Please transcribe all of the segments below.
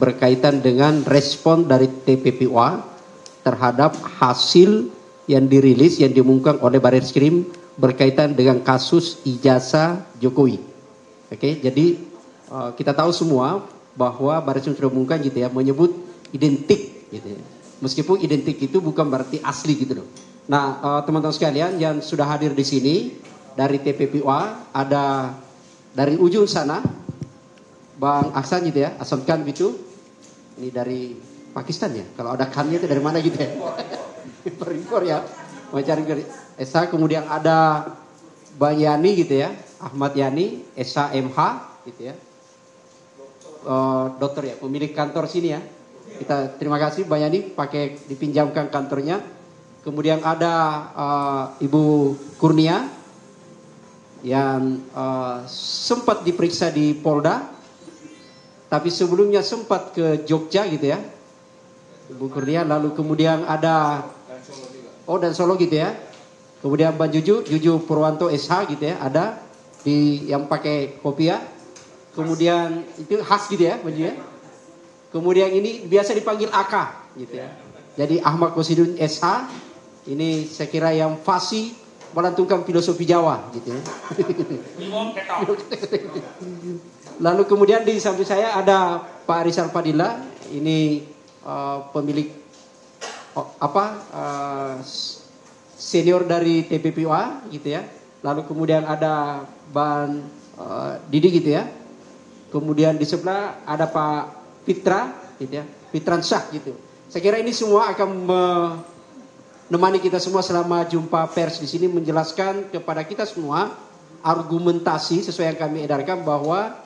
berkaitan dengan respon dari TPPUA terhadap hasil yang dirilis, yang diumumkan oleh Barreskrim berkaitan dengan kasus ijazah Jokowi. Oke, jadi kita tahu semua bahwa Barreskrim sudah mengumumkan gitu ya, menyebut identik gitu ya. Meskipun identik itu bukan berarti asli gitu loh. Nah, teman-teman sekalian yang sudah hadir di sini dari TPPUA, ada dari ujung sana Bang Ahsan gitu ya, Ahsan Khan gitu. Ini dari Pakistan ya. Kalau ada Khannya itu dari mana gitu ya? Impor ya. Mencari dari Esa, kemudian ada Bang Yani gitu ya, Ahmad Yani, Esa MH gitu ya. Dokter ya, pemilik kantor sini ya. Kita terima kasih Bang Yani pakai dipinjamkan kantornya. Kemudian ada Ibu Kurnia yang sempat diperiksa di Polda, tapi sebelumnya sempat ke Jogja gitu ya, Ibu Kurnia. Lalu kemudian ada dan Solo gitu ya. Kemudian Bang Juju Purwanto SH gitu ya, ada di yang pakai kopiah. Kemudian itu khas gitu ya, Bang Juju ya. Kemudian ini biasa dipanggil AK gitu ya. Jadi Ahmad Kosidun SH, ini saya kira yang fasih melantunkan filosofi Jawa gitu ya. Lalu kemudian di samping saya ada Pak Rizal Fadila, ini pemilik senior dari TPPUA gitu ya. Lalu kemudian ada Bang Didi gitu ya. Kemudian di sebelah ada Pak Fitra gitu ya, Fitran Syah gitu. Saya kira ini semua akan menemani kita semua selama jumpa pers di sini, menjelaskan kepada kita semua argumentasi sesuai yang kami edarkan bahwa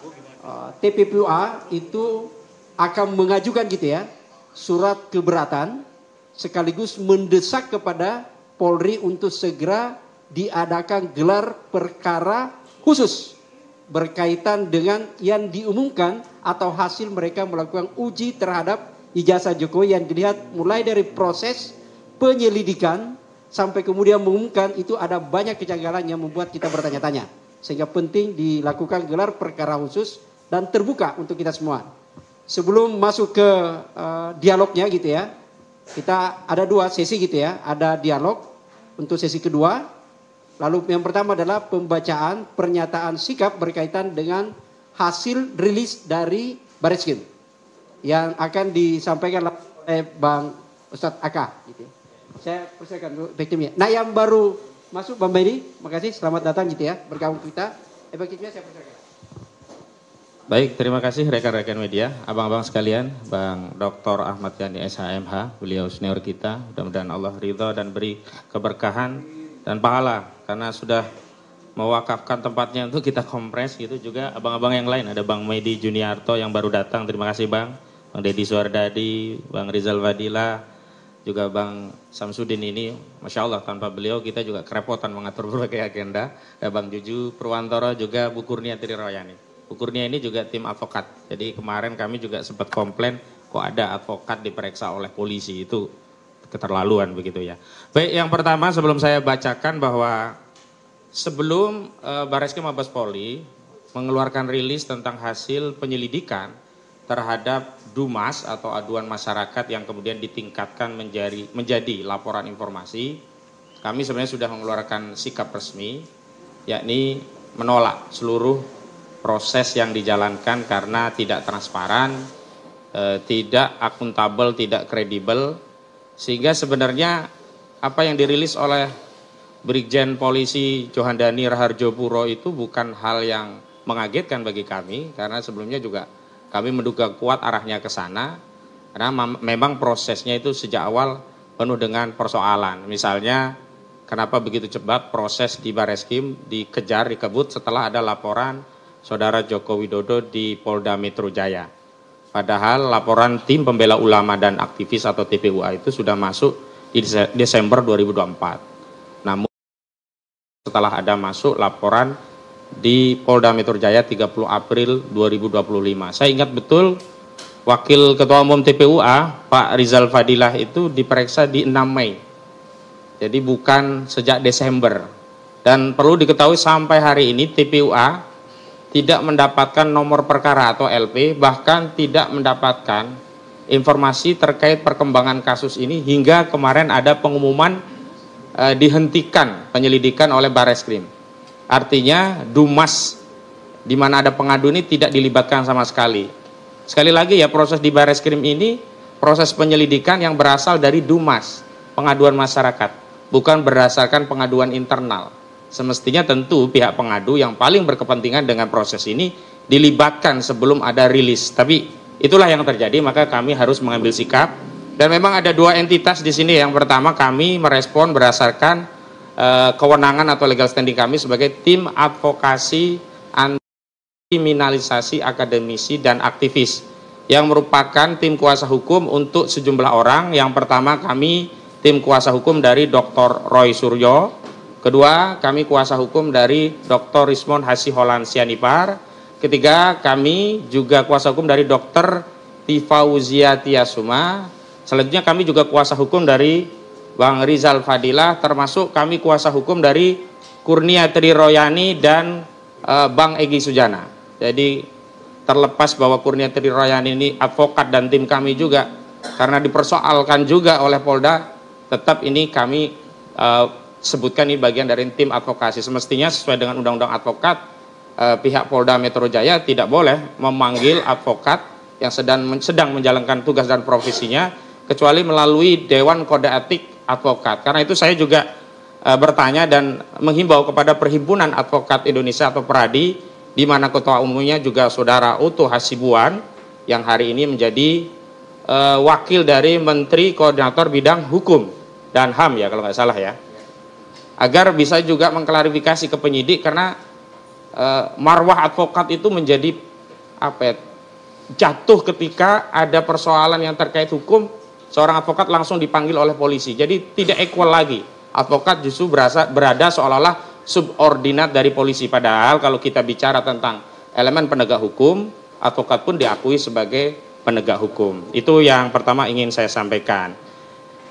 TPPUA itu akan mengajukan gitu ya surat keberatan sekaligus mendesak kepada Polri untuk segera diadakan gelar perkara khusus berkaitan dengan yang diumumkan atau hasil mereka melakukan uji terhadap ijazah Jokowi yang dilihat mulai dari proses penyelidikan sampai kemudian mengumumkan. Itu ada banyak kejanggalan yang membuat kita bertanya-tanya, sehingga penting dilakukan gelar perkara khusus dan terbuka untuk kita semua. Sebelum masuk ke dialognya gitu ya, kita ada dua sesi gitu ya, ada dialog untuk sesi kedua. Lalu yang pertama adalah pembacaan pernyataan sikap berkaitan dengan hasil rilis dari Barreskrim yang akan disampaikan oleh Bang Ustadz Aka gitu ya. Saya persilakan dulu efektifnya. Nah, yang baru masuk Bang Bedi, makasih, selamat datang gitu ya, bergabung kita. Efektifnya saya persilakan. Baik, terima kasih rekan-rekan media, abang-abang sekalian, Bang Dr. Ahmad Yani SHMH, beliau senior kita, mudah-mudahan Allah ridha dan beri keberkahan dan pahala, karena sudah mewakafkan tempatnya untuk kita kompres gitu. Juga abang-abang yang lain, ada Bang Medi Juniarto yang baru datang, terima kasih Bang Deddy Suardadi, Bang Rizal Fadila, juga Bang Samsudin ini, Masya Allah, tanpa beliau kita juga kerepotan mengatur berbagai agenda. Ada Bang Juju Purwantoro, juga Bu Kurnia Triroyani. Bu Kurnia ini juga tim advokat, jadi kemarin kami juga sempat komplain, kok ada advokat diperiksa oleh polisi, itu keterlaluan begitu ya. Baik, yang pertama sebelum saya bacakan bahwa sebelum Barreskrim Mabes Polri mengeluarkan rilis tentang hasil penyelidikan terhadap Dumas atau aduan masyarakat yang kemudian ditingkatkan menjadi laporan informasi, kami sebenarnya sudah mengeluarkan sikap resmi, yakni menolak seluruh proses yang dijalankan karena tidak transparan, tidak akuntabel, tidak kredibel, sehingga sebenarnya apa yang dirilis oleh Brigjen Polisi Johandani Raharjo Puro itu bukan hal yang mengagetkan bagi kami, karena sebelumnya juga kami menduga kuat arahnya ke sana, karena memang prosesnya itu sejak awal penuh dengan persoalan. Misalnya kenapa begitu cepat proses di Barreskrim dikejar, dikebut setelah ada laporan Saudara Joko Widodo di Polda Metro Jaya. Padahal laporan tim pembela ulama dan aktivis atau TPUA itu sudah masuk di Desember 2024. Namun setelah ada masuk laporan di Polda Metro Jaya 30 April 2025. Saya ingat betul Wakil Ketua Umum TPUA Pak Rizal Fadilah itu diperiksa di 6 Mei. Jadi bukan sejak Desember. Dan perlu diketahui sampai hari ini TPUA tidak mendapatkan nomor perkara atau LP, bahkan tidak mendapatkan informasi terkait perkembangan kasus ini hingga kemarin ada pengumuman dihentikan penyelidikan oleh Barreskrim. Artinya Dumas di mana ada pengadu ini tidak dilibatkan sama sekali. Sekali lagi ya, proses di Barreskrim ini proses penyelidikan yang berasal dari Dumas, pengaduan masyarakat, bukan berdasarkan pengaduan internal. Semestinya tentu pihak pengadu yang paling berkepentingan dengan proses ini dilibatkan sebelum ada rilis. Tapi itulah yang terjadi, maka kami harus mengambil sikap. Dan memang ada dua entitas di sini. Yang pertama, kami merespon berdasarkan kewenangan atau legal standing kami sebagai tim advokasi anti kriminalisasi akademisi dan aktivis, yang merupakan tim kuasa hukum untuk sejumlah orang. Yang pertama, kami tim kuasa hukum dari Dr. Roy Suryo. Kedua, kami kuasa hukum dari Dr. Rismond Hasiholan Sianipar. Ketiga, kami juga kuasa hukum dari Dr. Tifauzia Tiasuma. Selanjutnya kami juga kuasa hukum dari Bang Rizal Fadilah, termasuk kami kuasa hukum dari Kurnia Triroyani dan Bang Egy Sujana. Jadi terlepas bahwa Kurnia Triroyani ini advokat dan tim kami juga, karena dipersoalkan juga oleh Polda, tetap ini kami sebutkan ini bagian dari tim advokasi. Semestinya sesuai dengan Undang-Undang Advokat, pihak Polda Metro Jaya tidak boleh memanggil advokat yang sedang menjalankan tugas dan profesinya kecuali melalui Dewan Kode Etik Advokat. Karena itu saya juga bertanya dan menghimbau kepada Perhimpunan Advokat Indonesia atau PERADI, di mana ketua umumnya juga Saudara Utuh Hasibuan yang hari ini menjadi wakil dari Menteri Koordinator Bidang Hukum dan HAM ya kalau nggak salah ya, agar bisa juga mengklarifikasi ke penyidik, karena marwah advokat itu menjadi jatuh ketika ada persoalan yang terkait hukum. Seorang advokat langsung dipanggil oleh polisi, jadi tidak equal lagi. Advokat justru berada seolah-olah subordinat dari polisi, padahal kalau kita bicara tentang elemen penegak hukum, advokat pun diakui sebagai penegak hukum. Itu yang pertama ingin saya sampaikan.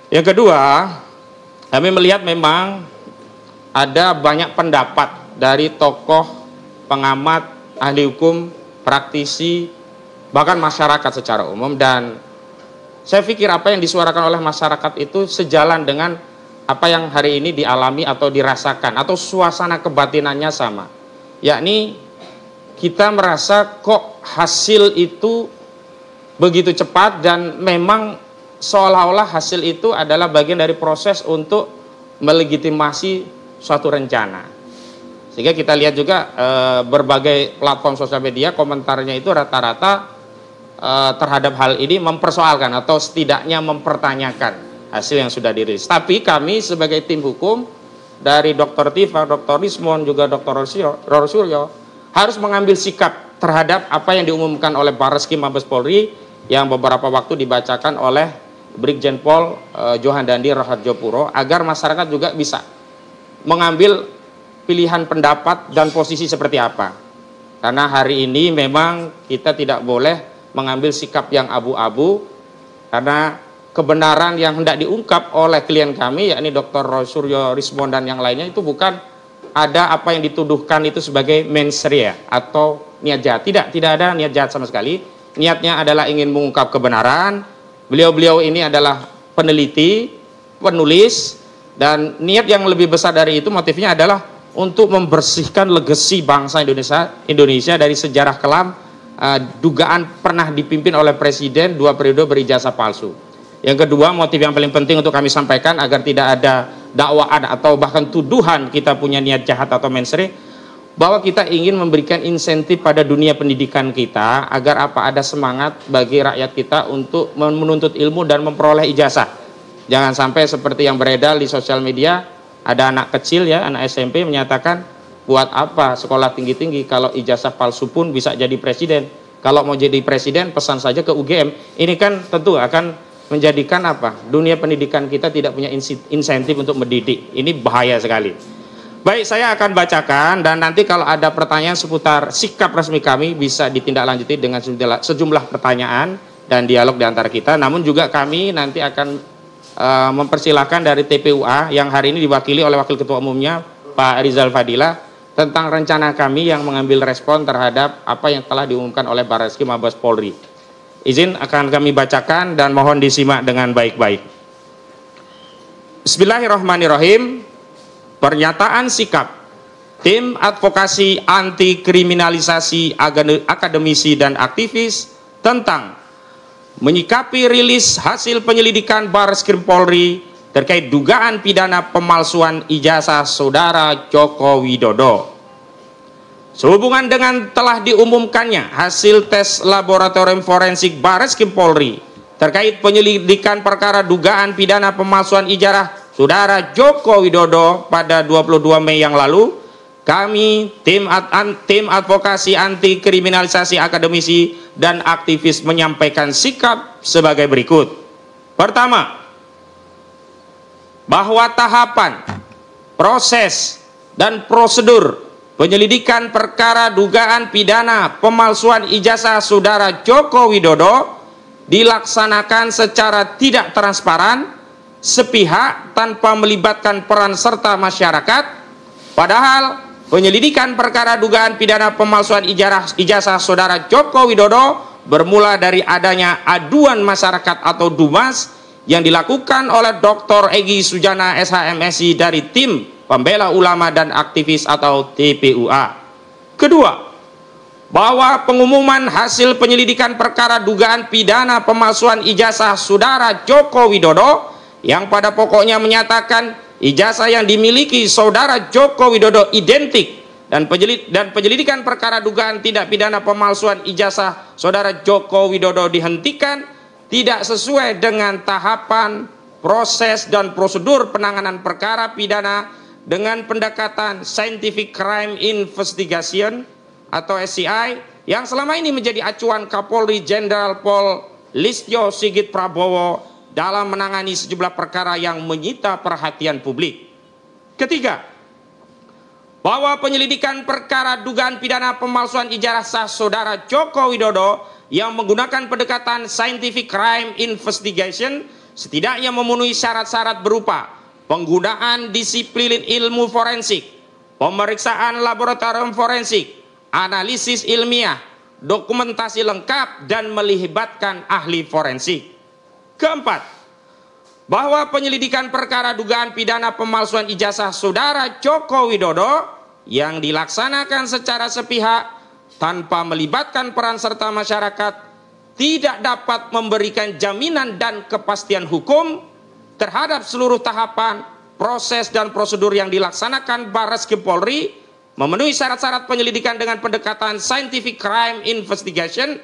Yang kedua, kami melihat memang ada banyak pendapat dari tokoh, pengamat, ahli hukum, praktisi, bahkan masyarakat secara umum, dan saya pikir apa yang disuarakan oleh masyarakat itu sejalan dengan apa yang hari ini dialami atau dirasakan, atau suasana kebatinannya sama. Yakni kita merasa kok hasil itu begitu cepat, dan memang seolah-olah hasil itu adalah bagian dari proses untuk melegitimasi suatu rencana. Sehingga kita lihat juga berbagai platform sosial media komentarnya itu rata-rata terhadap hal ini mempersoalkan atau setidaknya mempertanyakan hasil yang sudah dirilis. Tapi kami sebagai tim hukum dari Dr. Tifa, Dr. Rismond, juga Dr. Roy Suryo harus mengambil sikap terhadap apa yang diumumkan oleh Barreskrim Mabes Polri yang beberapa waktu dibacakan oleh Brigjen Pol Johan Dandi Rahardjopuro, agar masyarakat juga bisa mengambil pilihan pendapat dan posisi seperti apa. Karena hari ini memang kita tidak boleh mengambil sikap yang abu-abu, karena kebenaran yang hendak diungkap oleh klien kami, yakni Dr. Roy Suryo, Rismond dan yang lainnya, itu bukan ada apa yang dituduhkan itu sebagai mens rea atau niat jahat. Tidak ada niat jahat sama sekali. Niatnya adalah ingin mengungkap kebenaran. Beliau-beliau ini adalah peneliti, penulis, dan niat yang lebih besar dari itu, motifnya adalah untuk membersihkan legasi bangsa Indonesia dari sejarah kelam dugaan pernah dipimpin oleh presiden 2 periode berijazah palsu. Yang kedua, motif yang paling penting untuk kami sampaikan agar tidak ada dakwaan atau bahkan tuduhan kita punya niat jahat atau mens rea, bahwa kita ingin memberikan insentif pada dunia pendidikan kita agar ada semangat bagi rakyat kita untuk menuntut ilmu dan memperoleh ijazah. Jangan sampai seperti yang beredar di sosial media, ada anak kecil ya, anak SMP menyatakan, buat apa sekolah tinggi-tinggi kalau ijazah palsu pun bisa jadi presiden. Kalau mau jadi presiden pesan saja ke UGM. Ini kan tentu akan menjadikan dunia pendidikan kita tidak punya insentif untuk mendidik. Ini bahaya sekali. Baik, saya akan bacakan, dan nanti kalau ada pertanyaan seputar sikap resmi kami bisa ditindaklanjuti dengan sejumlah pertanyaan dan dialog di antara kita. Namun juga kami nanti akan mempersilahkan dari TPUA yang hari ini diwakili oleh Wakil Ketua Umumnya Pak Rizal Fadilah tentang rencana kami yang mengambil respon terhadap apa yang telah diumumkan oleh Barreskrim Mabes Polri. Izin akan kami bacakan dan mohon disimak dengan baik-baik. Bismillahirrahmanirrahim. Pernyataan sikap Tim Advokasi Anti Kriminalisasi Akademisi dan Aktivis tentang menyikapi rilis hasil penyelidikan Barreskrim Polri terkait dugaan pidana pemalsuan ijazah Saudara Joko Widodo. Sehubungan dengan telah diumumkannya hasil tes laboratorium forensik Barreskrim Polri terkait penyelidikan perkara dugaan pidana pemalsuan ijazah Saudara Joko Widodo pada 22 Mei yang lalu, kami tim Advokasi Anti Kriminalisasi Akademisi dan Aktivis menyampaikan sikap sebagai berikut. Pertama, bahwa tahapan, proses, dan prosedur penyelidikan perkara dugaan pidana pemalsuan ijazah Saudara Joko Widodo dilaksanakan secara tidak transparan, sepihak, tanpa melibatkan peran serta masyarakat, padahal penyelidikan perkara dugaan pidana pemalsuan ijazah Saudara Joko Widodo bermula dari adanya aduan masyarakat atau DUMAS yang dilakukan oleh Dr. Egy Sujana SHMSI dari tim Pembela Ulama dan Aktivis atau TPUA. Kedua, bahwa pengumuman hasil penyelidikan perkara dugaan pidana pemalsuan ijazah Saudara Joko Widodo yang pada pokoknya menyatakan ijazah yang dimiliki Saudara Joko Widodo identik dan penyelidikan perkara dugaan tindak pidana pemalsuan ijazah Saudara Joko Widodo dihentikan tidak sesuai dengan tahapan, proses, dan prosedur penanganan perkara pidana dengan pendekatan Scientific Crime Investigation atau SCI yang selama ini menjadi acuan Kapolri Jenderal Pol Listio Sigit Prabowo dalam menangani sejumlah perkara yang menyita perhatian publik. Ketiga, bahwa penyelidikan perkara dugaan pidana pemalsuan ijazah Saudara Joko Widodo yang menggunakan pendekatan Scientific Crime Investigation setidaknya memenuhi syarat-syarat berupa penggunaan disiplin ilmu forensik, pemeriksaan laboratorium forensik, analisis ilmiah, dokumentasi lengkap, dan melibatkan ahli forensik. Keempat, bahwa penyelidikan perkara dugaan pidana pemalsuan ijazah Saudara Joko Widodo yang dilaksanakan secara sepihak tanpa melibatkan peran serta masyarakat tidak dapat memberikan jaminan dan kepastian hukum terhadap seluruh tahapan, proses, dan prosedur yang dilaksanakan Barreskrim Polri memenuhi syarat-syarat penyelidikan dengan pendekatan Scientific Crime Investigation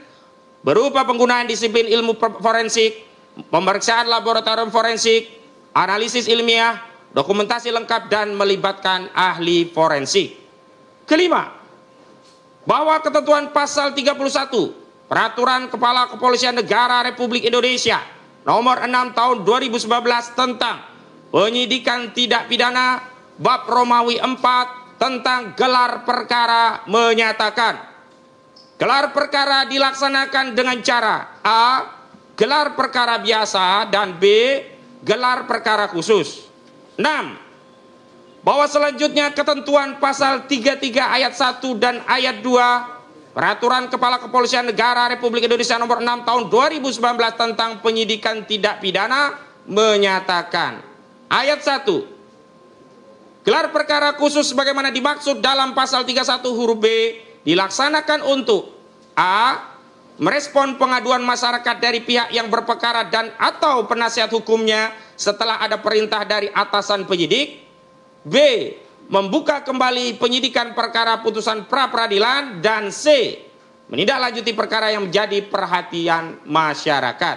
berupa penggunaan disiplin ilmu forensik, pemeriksaan laboratorium forensik, analisis ilmiah, dokumentasi lengkap, dan melibatkan ahli forensik. Kelima, bahwa ketentuan pasal 31 Peraturan Kepala Kepolisian Negara Republik Indonesia nomor 6 tahun 2019 tentang penyidikan tidak pidana bab Romawi 4 tentang gelar perkara menyatakan gelar perkara dilaksanakan dengan cara A. Gelar perkara biasa, dan B. Gelar perkara khusus. 6. Bahwa selanjutnya ketentuan pasal 33 ayat 1 dan ayat 2 Peraturan Kepala Kepolisian Negara Republik Indonesia nomor 6 tahun 2019 tentang penyidikan tidak pidana menyatakan ayat 1. Gelar perkara khusus sebagaimana dimaksud dalam pasal 31 huruf B dilaksanakan untuk A. Merespon pengaduan masyarakat dari pihak yang berperkara dan atau penasihat hukumnya setelah ada perintah dari atasan penyidik. B. Membuka kembali penyidikan perkara putusan pra-peradilan. Dan C. Menindaklanjuti perkara yang menjadi perhatian masyarakat.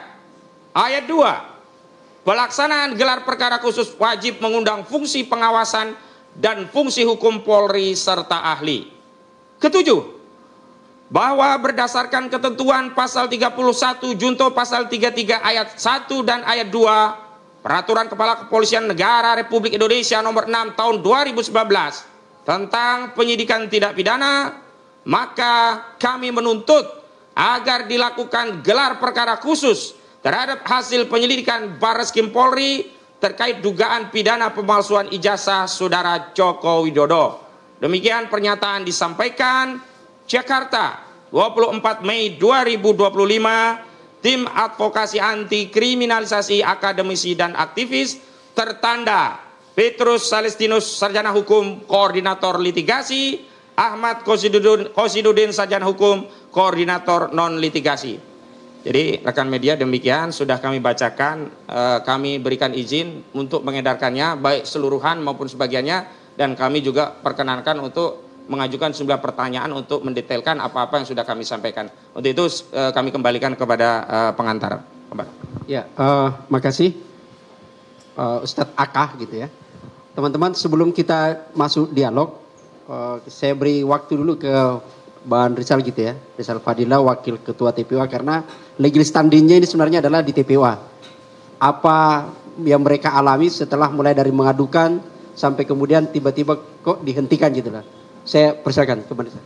Ayat 2. Pelaksanaan gelar perkara khusus wajib mengundang fungsi pengawasan dan fungsi hukum Polri serta ahli. Ketujuh, bahwa berdasarkan ketentuan pasal 31 junto pasal 33 ayat 1 dan ayat 2 Peraturan Kepala Kepolisian Negara Republik Indonesia nomor 6 tahun 2019 tentang penyidikan tidak pidana, maka kami menuntut agar dilakukan gelar perkara khusus terhadap hasil penyelidikan Barreskrim Polri terkait dugaan pidana pemalsuan ijazah Saudara Joko Widodo. Demikian pernyataan disampaikan Jakarta 24 Mei 2025, Tim Advokasi Anti Kriminalisasi Akademisi dan Aktivis, tertanda Petrus Salestinus Sarjana Hukum Koordinator Litigasi, Ahmad Kosidudin Sarjana Hukum Koordinator Non Litigasi. Jadi rekan media, demikian sudah kami bacakan, kami berikan izin untuk mengedarkannya baik seluruhan maupun sebagiannya, dan kami juga perkenankan untuk mengajukan sejumlah pertanyaan untuk mendetailkan apa-apa yang sudah kami sampaikan. Untuk itu kami kembalikan kepada pengantar. Ya, makasih Ustadz Akah gitu ya. Teman-teman, sebelum kita masuk dialog, saya beri waktu dulu ke Bang Rizal gitu ya, Rizal Fadila, Wakil Ketua TPUA, karena legal standingnya ini sebenarnya adalah di TPUA. Apa yang mereka alami setelah mulai dari mengadukan sampai kemudian tiba-tiba kok dihentikan gitu lah. Saya persilakan kepada saya.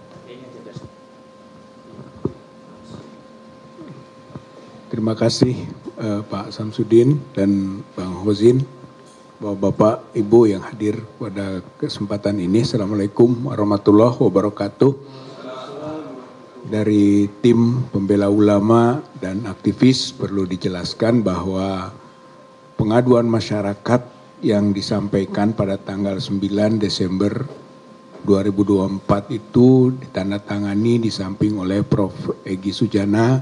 Terima kasih Pak Samsudin dan Bang Hozin, Bapak Ibu yang hadir pada kesempatan ini. Assalamualaikum warahmatullahi wabarakatuh. Dari tim pembela ulama dan aktivis perlu dijelaskan bahwa pengaduan masyarakat yang disampaikan pada tanggal 9 Desember 2024 itu ditandatangani di samping oleh Prof. Egy Sujana,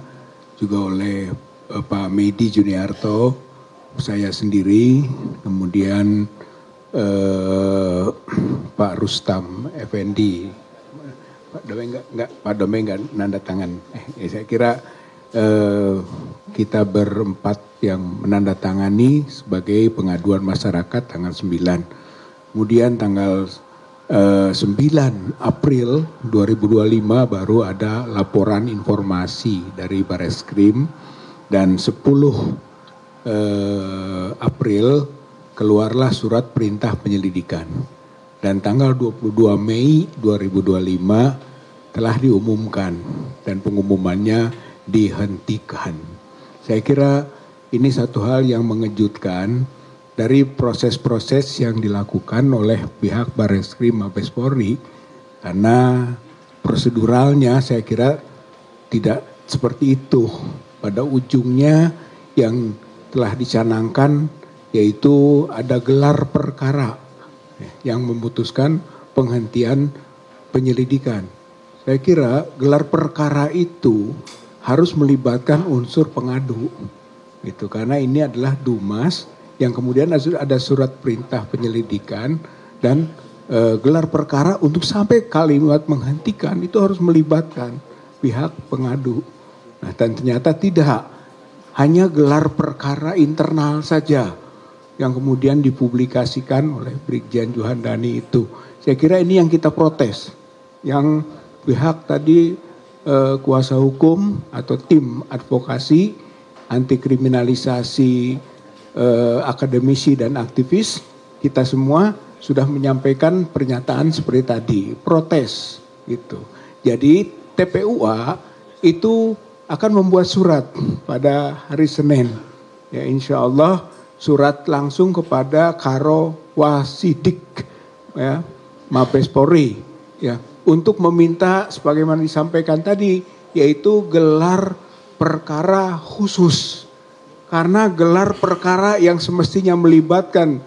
juga oleh Pak Medi Juniarto, saya sendiri, kemudian Pak Rustam Effendi. Pak Dome enggak nanda tangan. Saya kira kita berempat yang menandatangani sebagai pengaduan masyarakat tanggal 9. Kemudian tanggal 9 April 2025 baru ada laporan informasi dari Bareskrim, dan 10 April keluarlah surat perintah penyelidikan. Dan tanggal 22 Mei 2025 telah diumumkan dan pengumumannya dihentikan. Saya kira ini satu hal yang mengejutkan dari proses-proses yang dilakukan oleh pihak Bareskrim Mabes Polri, karena proseduralnya saya kira tidak seperti itu. Pada ujungnya yang telah dicanangkan yaitu ada gelar perkara yang memutuskan penghentian penyelidikan. Saya kira gelar perkara itu harus melibatkan unsur pengadu, gitu, karena ini adalah Dumas yang kemudian ada surat perintah penyelidikan dan gelar perkara untuk sampai kalimat menghentikan itu harus melibatkan pihak pengadu. Nah, dan ternyata tidak, hanya gelar perkara internal saja yang kemudian dipublikasikan oleh Brigjen Juhandani itu. Saya kira ini yang kita protes, yang pihak tadi kuasa hukum atau tim advokasi anti kriminalisasi akademisi dan aktivis, kita semua sudah menyampaikan pernyataan seperti tadi, protes gitu. Jadi TPUA itu akan membuat surat pada hari Senin, ya insya Allah, surat langsung kepada Karo Wasidik, ya Mabes Polri, ya, untuk meminta sebagaimana disampaikan tadi, yaitu gelar perkara khusus. Karena gelar perkara yang semestinya melibatkan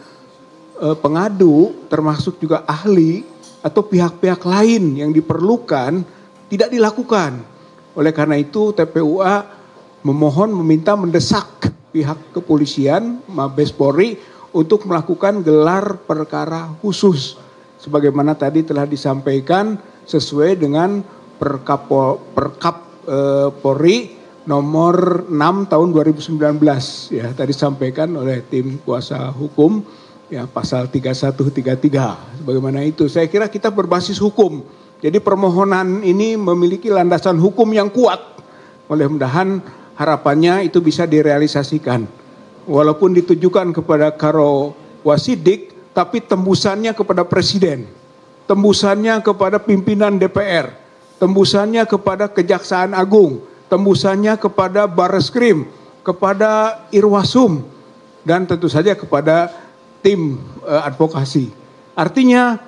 pengadu, termasuk juga ahli atau pihak-pihak lain yang diperlukan, tidak dilakukan. Oleh karena itu TPUA memohon, meminta, mendesak pihak kepolisian, Mabes Polri untuk melakukan gelar perkara khusus. Sebagaimana tadi telah disampaikan sesuai dengan Perkap Polri nomor 6 tahun 2019, ya tadi disampaikan oleh tim kuasa hukum, ya pasal 3133. Sebagaimana itu, saya kira kita berbasis hukum. Jadi permohonan ini memiliki landasan hukum yang kuat. Mudah-mudahan harapannya itu bisa direalisasikan. Walaupun ditujukan kepada Karo Wasidik, tapi tembusannya kepada Presiden, tembusannya kepada pimpinan DPR, tembusannya kepada Kejaksaan Agung, tembusannya kepada Bareskrim, kepada Irwasum, dan tentu saja kepada tim advokasi. Artinya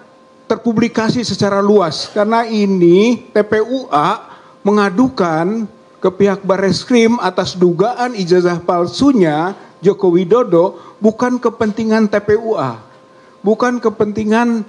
terpublikasi secara luas. Karena ini TPUA mengadukan ke pihak Barreskrim atas dugaan ijazah palsunya Joko Widodo bukan kepentingan TPUA, bukan kepentingan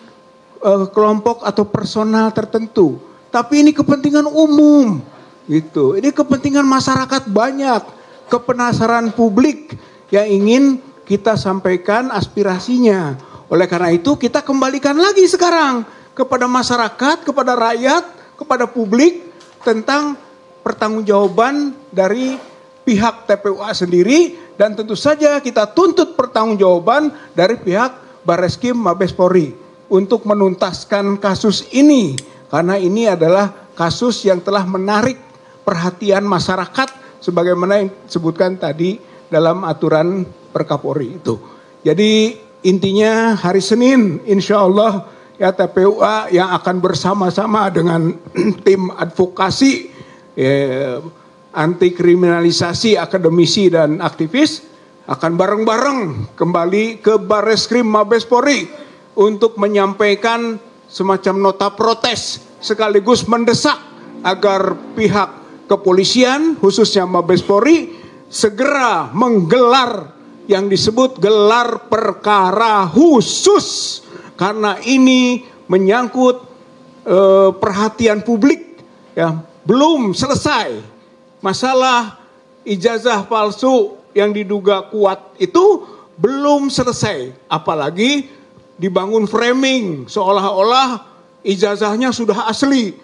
kelompok atau personal tertentu, tapi ini kepentingan umum, gitu. Ini kepentingan masyarakat banyak, kepenasaran publik yang ingin kita sampaikan aspirasinya. Oleh karena itu kita kembalikan lagi sekarang kepada masyarakat, kepada rakyat, kepada publik tentang pertanggungjawaban dari pihak TPUA sendiri, dan tentu saja kita tuntut pertanggungjawaban dari pihak Barreskrim Mabes Polri untuk menuntaskan kasus ini, karena ini adalah kasus yang telah menarik perhatian masyarakat sebagaimana yang disebutkan tadi dalam aturan Perkapolri itu. Jadi intinya hari Senin insya Allah ya TPUA yang akan bersama-sama dengan tim advokasi anti kriminalisasi akademisi dan aktivis akan bareng-bareng kembali ke Barreskrim Mabes Polri untuk menyampaikan semacam nota protes sekaligus mendesak agar pihak kepolisian khususnya Mabes Polri segera menggelar yang disebut gelar perkara khusus, karena ini menyangkut perhatian publik ya. Belum selesai masalah ijazah palsu yang diduga kuat itu belum selesai, apalagi dibangun framing seolah-olah ijazahnya sudah asli,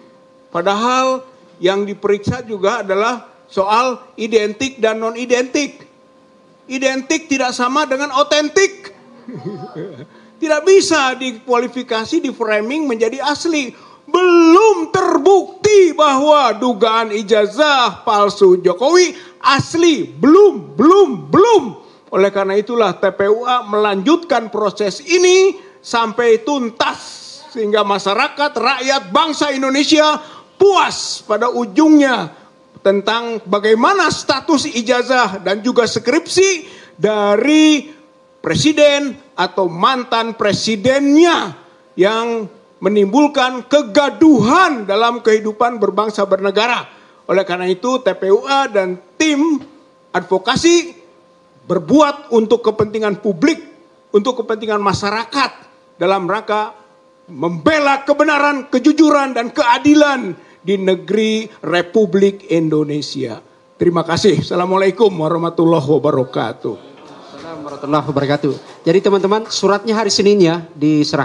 padahal yang diperiksa juga adalah soal identik dan non identik. Identik tidak sama dengan otentik. Tidak bisa dikualifikasi, di framing menjadi asli. Belum terbukti bahwa dugaan ijazah palsu Jokowi asli. Belum. Oleh karena itulah TPUA melanjutkan proses ini sampai tuntas. Sehingga masyarakat, rakyat, bangsa Indonesia puas pada ujungnya tentang bagaimana status ijazah dan juga skripsi dari presiden atau mantan presidennya yang menimbulkan kegaduhan dalam kehidupan berbangsa bernegara. Oleh karena itu TPUA dan tim advokasi berbuat untuk kepentingan publik, untuk kepentingan masyarakat dalam rangka membela kebenaran, kejujuran dan keadilan di negeri Republik Indonesia. Terima kasih. Assalamualaikum warahmatullahi wabarakatuh. Assalamualaikum warahmatullahi wabarakatuh. Jadi teman-teman, suratnya hari Senin ya diserahkan.